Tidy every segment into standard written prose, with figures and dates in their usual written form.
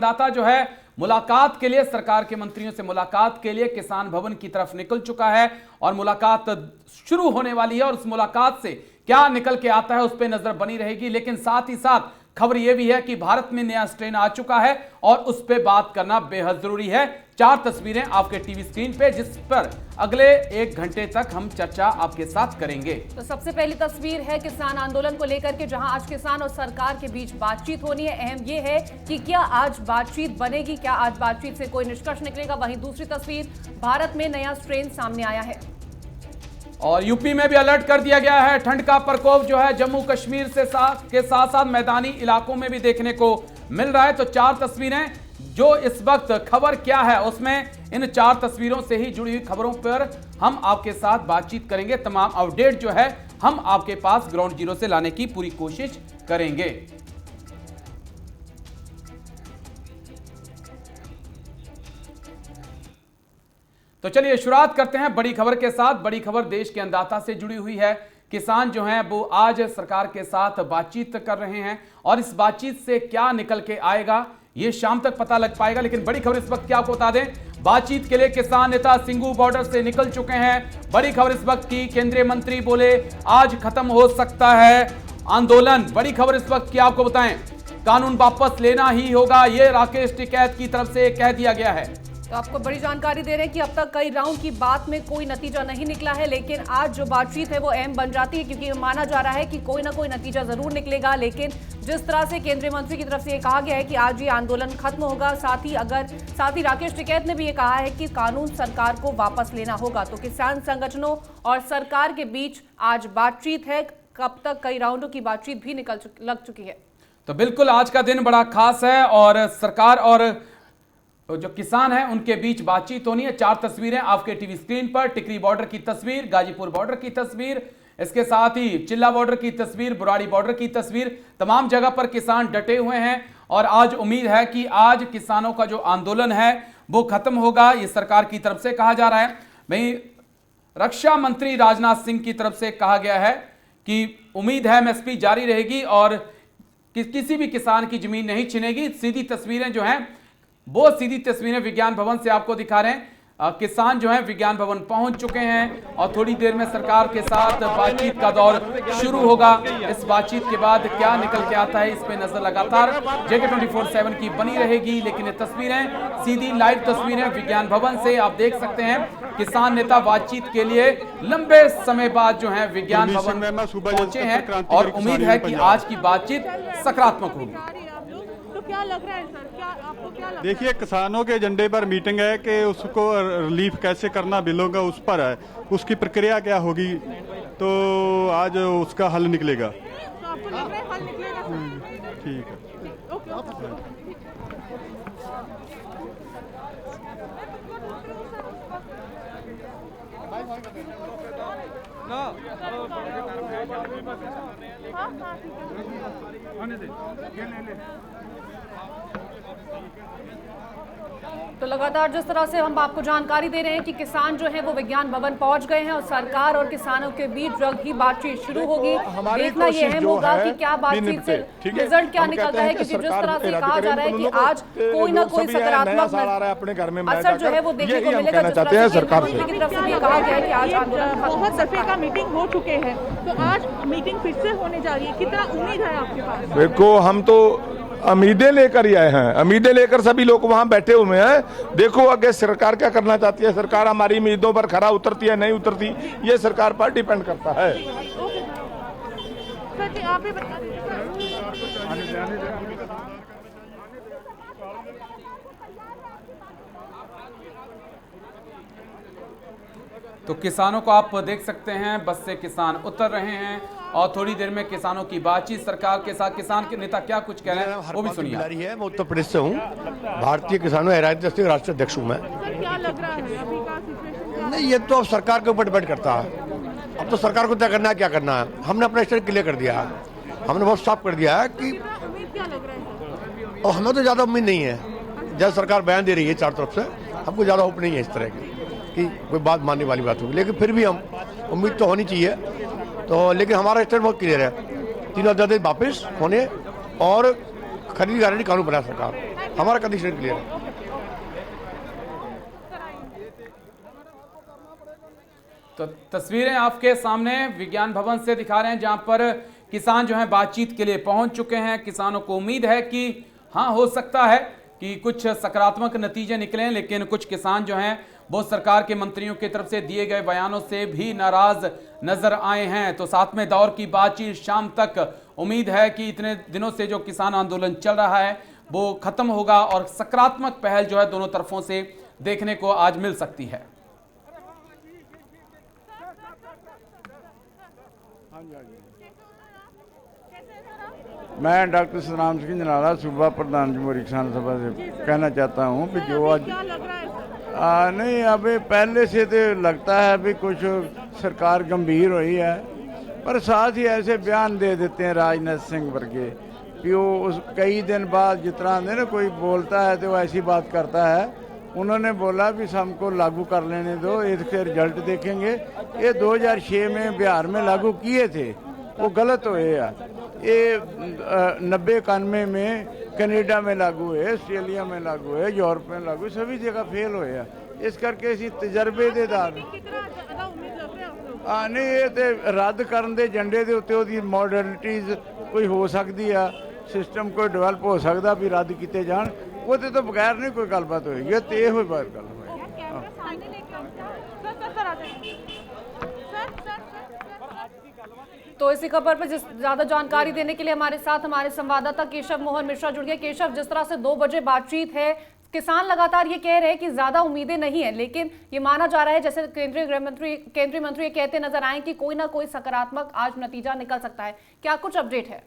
अन्नदाता जो है मुलाकात के लिए, सरकार के मंत्रियों से मुलाकात के लिए किसान भवन की तरफ निकल चुका है और मुलाकात शुरू होने वाली है और उस मुलाकात से क्या निकल के आता है उस पर नजर बनी रहेगी। लेकिन साथ ही साथ खबर यह भी है कि भारत में नया स्ट्रेन आ चुका है और उस पर बात करना बेहद जरूरी है। 4 तस्वीरें आपके टीवी स्क्रीन पे, जिस पर अगले 1 घंटे तक हम चर्चा आपके साथ करेंगे। तो सबसे पहली तस्वीर है किसान आंदोलन को लेकर के, जहां आज किसान और सरकार के बीच बातचीत होनी है। अहम यह है कि क्या आज बातचीत बनेगी, क्या आज बातचीत से कोई निष्कर्ष निकलेगा। वहीं दूसरी तस्वीर, भारत में नया स्ट्रेन सामने आया है और यूपी में भी अलर्ट कर दिया गया है। ठंड का प्रकोप जो है जम्मू कश्मीर के साथ साथ मैदानी इलाकों में भी देखने को मिल रहा है। तो 4 तस्वीरें जो इस वक्त खबर क्या है उसमें, इन 4 तस्वीरों से ही जुड़ी हुई खबरों पर हम आपके साथ बातचीत करेंगे। तमाम अपडेट जो है हम आपके पास ग्राउंड जीरो से लाने की पूरी कोशिश करेंगे। तो चलिए शुरुआत करते हैं बड़ी खबर के साथ। बड़ी खबर देश के अन्नदाता से जुड़ी हुई है। किसान जो हैं वो आज सरकार के साथ बातचीत कर रहे हैं और इस बातचीत से क्या निकल के आएगा ये शाम तक पता लग पाएगा। लेकिन बड़ी खबर इस वक्त क्या आपको बता दें, बातचीत के लिए किसान नेता सिंघू बॉर्डर से निकल चुके हैं। बड़ी खबर इस वक्त की, केंद्रीय मंत्री बोले आज खत्म हो सकता है आंदोलन। बड़ी खबर इस वक्त की आपको बताएं, कानून वापस लेना ही होगा, ये राकेश टिकैत की तरफ से कह दिया गया है। तो आपको बड़ी जानकारी दे रहे हैं कि अब तक कई राउंड की बात में कोई नतीजा नहीं निकला है, लेकिन आज जो बातचीत है वो अहम बन जाती है, क्योंकि माना जा रहा है कि कोई ना कोई नतीजा जरूर निकलेगा। लेकिन जिस तरह से केंद्रीय मंत्री की तरफ से ये कहा गया है कि आज ये आंदोलन खत्म होगा, साथ ही राकेश टिकैत ने भी ये कहा है कि कानून सरकार को वापस लेना होगा। तो किसान संगठनों और सरकार के बीच आज बातचीत है। कब तक कई राउंडों की बातचीत भी लग चुकी है। तो बिल्कुल आज का दिन बड़ा खास है और सरकार और जो किसान हैं उनके बीच बातचीत होनी है। 4 तस्वीरें आपके टीवी स्क्रीन पर, टिकरी बॉर्डर की तस्वीर, गाजीपुर बॉर्डर की तस्वीर, इसके साथ ही चिल्ला बॉर्डर की तस्वीर, बुराड़ी बॉर्डर की तस्वीर। तमाम जगह पर किसान डटे हुए हैं और आज उम्मीद है कि आज किसानों का जो आंदोलन है वो खत्म होगा, ये सरकार की तरफ से कहा जा रहा है। वहीं रक्षा मंत्री राजनाथ सिंह की तरफ से कहा गया है कि उम्मीद है एमएसपी जारी रहेगी और किसी भी किसान की जमीन नहीं छिनेगी। सीधी तस्वीरें जो हैं वो सीधी तस्वीरें विज्ञान भवन से आपको दिखा रहे हैं। किसान जो हैं विज्ञान भवन पहुंच चुके हैं और थोड़ी देर में सरकार के साथ बातचीत का दौर शुरू होगा। इस बातचीत के बाद क्या निकल के आता है इस पे नजर लगातार जेके 24/7 की बनी रहेगी। लेकिन ये तस्वीरें सीधी लाइव तस्वीरें विज्ञान भवन से आप देख सकते हैं। किसान नेता बातचीत के लिए लंबे समय बाद जो है विज्ञान भवन पहुंचे हैं और उम्मीद है कि आज की बातचीत सकारात्मक होगी। क्या लग रहा है सर, क्या आपको क्या लग रहा है? देखिए, किसानों के एजेंडे पर मीटिंग है कि उसको रिलीफ कैसे करना बिलों का, उस पर है, उसकी प्रक्रिया क्या होगी, तो आज उसका हल निकलेगा। तो आपको लग रहा है हल निकलेगा सर? ठीक है, ओके। तो लगातार जिस तरह से हम आपको जानकारी दे रहे हैं कि किसान जो हैं वो विज्ञान भवन पहुंच गए हैं और सरकार और किसानों के बीच जल्द ही बातचीत शुरू होगी। देखना ये अहम होगा कि क्या बातचीत से रिजल्ट क्या निकलता है, क्योंकि जिस तरह से कहा जा रहा है कि आज कोई ना कोई सकारात्मक असर जो है वो देखने को मिलेगा। जिस तरह से मंत्री की तरफ से कहा गया है कि आज आंदोलन बहुत दफे का मीटिंग हो चुके हैं, तो आज मीटिंग फिर से होने जा रही है, कितना उम्मीद है आपके पास? देखो, हम तो उम्मीदें लेकर ही आए हैं, उम्मीदें लेकर सभी लोग वहां बैठे हुए हैं। देखो आगे सरकार क्या करना चाहती है, सरकार हमारी उम्मीदों पर खरा उतरती है नहीं उतरती, ये सरकार पर डिपेंड करता है। सर जी आप भी बता दीजिए। तो किसानों को आप देख सकते हैं, बस से किसान उतर रहे हैं और थोड़ी देर में किसानों की बातचीत सरकार के साथ। किसान के नेता क्या कुछ कह रहे हैं वो भी सुनिए। मैं उत्तर प्रदेश से हूँ, भारतीय किसानों राष्ट्रीय अध्यक्ष हूँ मैं। क्या लग रहा है अभी का सिचुएशन? नहीं, ये तो अब सरकार के ऊपर डिपेंड करता है। अब तो सरकार को तय करना है क्या करना है। हमने अपना स्टैंड क्लियर कर दिया है, हमने बहुत साफ कर दिया है कि उम्मीद क्या लग रहा है? और हमें तो ज़्यादा उम्मीद नहीं है। जब सरकार बयान दे रही है चारों तरफ से, हमको ज़्यादा होप नहीं है इस तरह की कि कोई बात मानने वाली बात होगी। लेकिन फिर भी हम उम्मीद तो होनी चाहिए। तो लेकिन हमारा स्टैंड बहुत क्लियर है, 3 अध्यादेश वापस होने और खरीदी गारंटी कानून बनाए सरकार। हमारा कंडीशन क्लियर है। तो तस्वीरें आपके सामने विज्ञान भवन से दिखा रहे हैं, जहां पर किसान जो हैं बातचीत के लिए पहुंच चुके हैं। किसानों को उम्मीद है कि हाँ, हो सकता है कि कुछ सकारात्मक नतीजे निकलें, लेकिन कुछ किसान जो हैं वो सरकार के मंत्रियों की तरफ से दिए गए बयानों से भी नाराज नजर आए हैं। तो 7वें दौर की बातचीत शाम तक उम्मीद है कि इतने दिनों से जो किसान आंदोलन चल रहा है वो खत्म होगा और सकारात्मक पहल जो है दोनों तरफों से देखने को आज मिल सकती है। मैं डॉक्टर सतनाम सिंह जनाला सूबा प्रधान जमहूरी किसान सभा से कहना चाहता हूँ कि जो आज क्या लग रहा है? नहीं, अभी पहले से तो लगता है अभी कुछ सरकार गंभीर हुई है, पर साथ ही ऐसे बयान दे देते हैं राजनाथ सिंह वर्गे कि वो उस कई दिन बाद जितना ना कोई बोलता है तो वो ऐसी बात करता है। उन्होंने बोला भी हमको लागू कर लेने दो, इसके रिजल्ट देखेंगे। ये 2006 में बिहार में लागू किए थे, वो गलत हुए हैं। ये 90-91 में कनाडा में लागू है, ऑस्ट्रेलिया में लागू है, यूरोप में लागू, सभी जगह फेल हुए हैं। इस करके इसी तजर्बे दे दार कितना ज्यादा उम्मीद लग रहा है आपको? नहीं, ये तो रद्द करने दे झंडे के उत्ते ਉਹਦੀ मॉडलिटीज़ कोई हो सकती है, सिस्टम कोई डेवलप हो सकता भी रद्द किए जान, वो तो बगैर नहीं कोई गलबात होएगी। तो ये बात गल होएगी। तो इसी खबर पर ज्यादा जानकारी देने के लिए हमारे साथ हमारे संवाददाता केशव मोहन मिश्रा जुड़ गए। केशव, जिस तरह से 2 बजे बातचीत है, किसान लगातार ये कह रहे हैं कि ज्यादा उम्मीदें नहीं है, लेकिन ये माना जा रहा है जैसे केंद्रीय मंत्री ये कहते नजर आए कि कोई ना कोई सकारात्मक आज नतीजा निकल सकता है। क्या कुछ अपडेट है?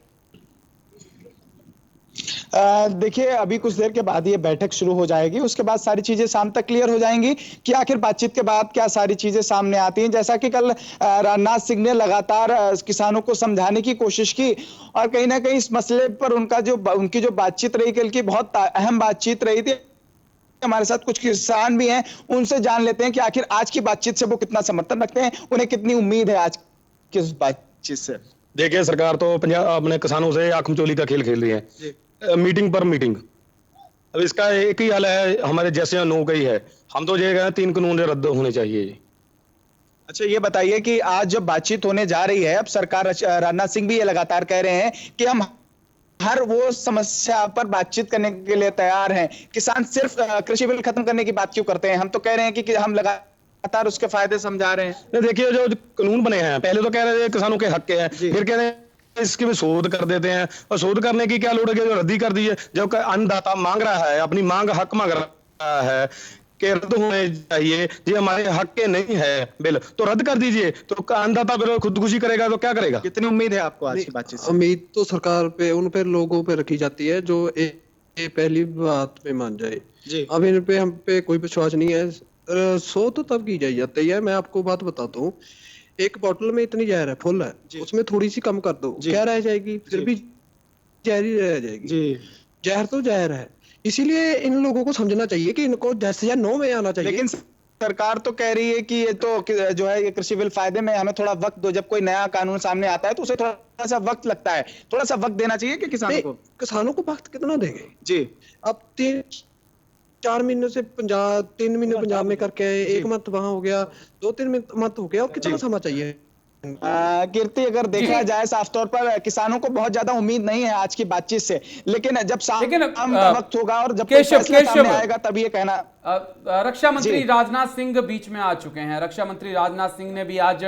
देखिए, अभी कुछ देर के बाद ये बैठक शुरू हो जाएगी, उसके बाद सारी चीजें शाम तक क्लियर हो जाएंगी कि आखिर बातचीत के बाद क्या सारी चीजें सामने आती हैं। जैसा कि कल राजनाथ सिंह ने लगातार किसानों को समझाने की कोशिश की और कहीं ना कहीं इस मसले पर उनकी जो बातचीत रही, कल की बहुत अहम बातचीत रही थी। हमारे साथ कुछ किसान भी हैं, उनसे जान लेते हैं कि आखिर आज की बातचीत से वो कितना समर्थन रखते हैं, उन्हें कितनी उम्मीद है आज की इस बातचीत से। देखिए, सरकार तो अपने किसानों से आंख मिचौली का खेल खेल रही है, मीटिंग पर मीटिंग। अब इसका एक ही हाल है, हमारे जैसे नो का ही है। हम तो ये 3 कानून रद्द होने चाहिए। अच्छा, ये बताइए कि आज जब बातचीत होने जा रही है, अब सरकार, राजनाथ सिंह भी ये लगातार कह रहे हैं कि हम हर वो समस्या पर बातचीत करने के लिए तैयार हैं। किसान सिर्फ कृषि बिल खत्म करने की बात क्यों करते हैं? हम तो कह रहे हैं कि हम लगातार उसके फायदे समझा रहे हैं। देखिए, जो कानून बने हैं, पहले तो कह रहे थे किसानों के हक के हैं, फिर कह रहे हैं इसकी भी शोध कर देते हैं, और शोध करने की क्या लोड़ है, जो रद्दी कर दी है। जब अन्नदाता मांग रहा है, अपनी मांग हक मांग रहा है कि रद्द होने चाहिए, ये हमारे हक के नहीं है बिल, तो रद्द कर दीजिए। तो अन्नदाता बिल खुदकुशी करेगा तो क्या करेगा? कितनी उम्मीद है आपको आज की बातचीत से? उम्मीद तो सरकार पे, उन पे, लोगों पे रखी जाती है जो पहली बात पे मान जाए जी। अब इन पे हम पे कोई विश्वास नहीं है। सो तो तब की जाती है। मैं आपको बात बताता हूँ, एक बोतल में इतनी जहर है, फुल है, उसमें थोड़ी सी कम कर दो, क्या रह जाएगी? फिर भी जहरी रह जाएगी जी। जहर तो जहर है, इसीलिए इन लोगों को समझना चाहिए कि इनको 10 या 9 में आना चाहिए। लेकिन सरकार तो कह रही है कि ये तो जो है ये कृषि बिल फायदे में, हमें थोड़ा वक्त दो। जब कोई नया कानून सामने आता है तो उसे थोड़ा सा वक्त लगता है, थोड़ा सा वक्त देना चाहिए कि किसानों को वक्त कितना देंगे जी? अब 4 महीने से 3 महीने पंजाब में करके आए, 1 मंथ वहां हो गया, 2-3 मंथ हो गया, और कितना समय चाहिए? कीर्ति, अगर देखा जाए साफ तौर पर किसानों को बहुत ज्यादा उम्मीद नहीं है आज की बातचीत से, लेकिन जब शाम का वक्त होगा और जब कोई फैसला सामने आएगा तब ये कहना। रक्षा मंत्री राजनाथ सिंह बीच में आ चुके हैं। रक्षा मंत्री राजनाथ सिंह ने भी आज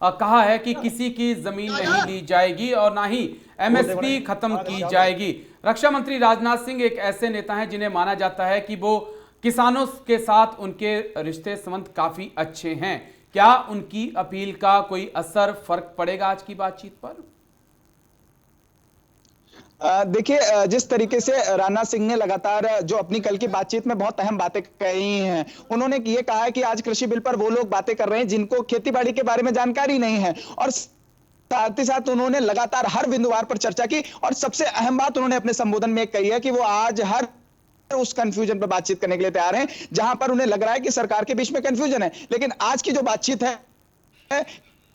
कहा है कि किसी की जमीन नहीं ली जाएगी और ना ही एमएसपी खत्म की जाएगी। रक्षा मंत्री राजनाथ सिंह एक ऐसे नेता हैं जिन्हें माना जाता है कि वो किसानों के साथ उनके रिश्ते संबंध काफी अच्छे हैं। क्या उनकी अपील का कोई असर, फर्क पड़ेगा आज की बातचीत पर? देखिए, जिस तरीके से राजनाथ सिंह ने लगातार जो अपनी कल की बातचीत में बहुत अहम बातें कही हैं, उन्होंने ये कहा है कि आज कृषि बिल पर वो लोग बातें कर रहे हैं जिनको खेतीबाड़ी के बारे में जानकारी नहीं है, और साथ ही साथ उन्होंने लगातार हर बिंदुवार पर चर्चा की। और सबसे अहम बात उन्होंने अपने संबोधन में कही है कि वो आज हर उस कंफ्यूजन पर बातचीत करने के लिए तैयार हैं जहां पर उन्हें लग रहा है कि सरकार के बीच में कंफ्यूजन है। लेकिन आज की जो बातचीत है,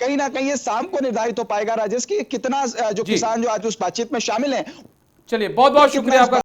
कहीं ना कहीं ये शाम को निर्धारित हो पाएगा राजेश की कितना जो किसान जो आज उस बातचीत में शामिल हैं। चलिए, बहुत बहुत शुक्रिया आपका।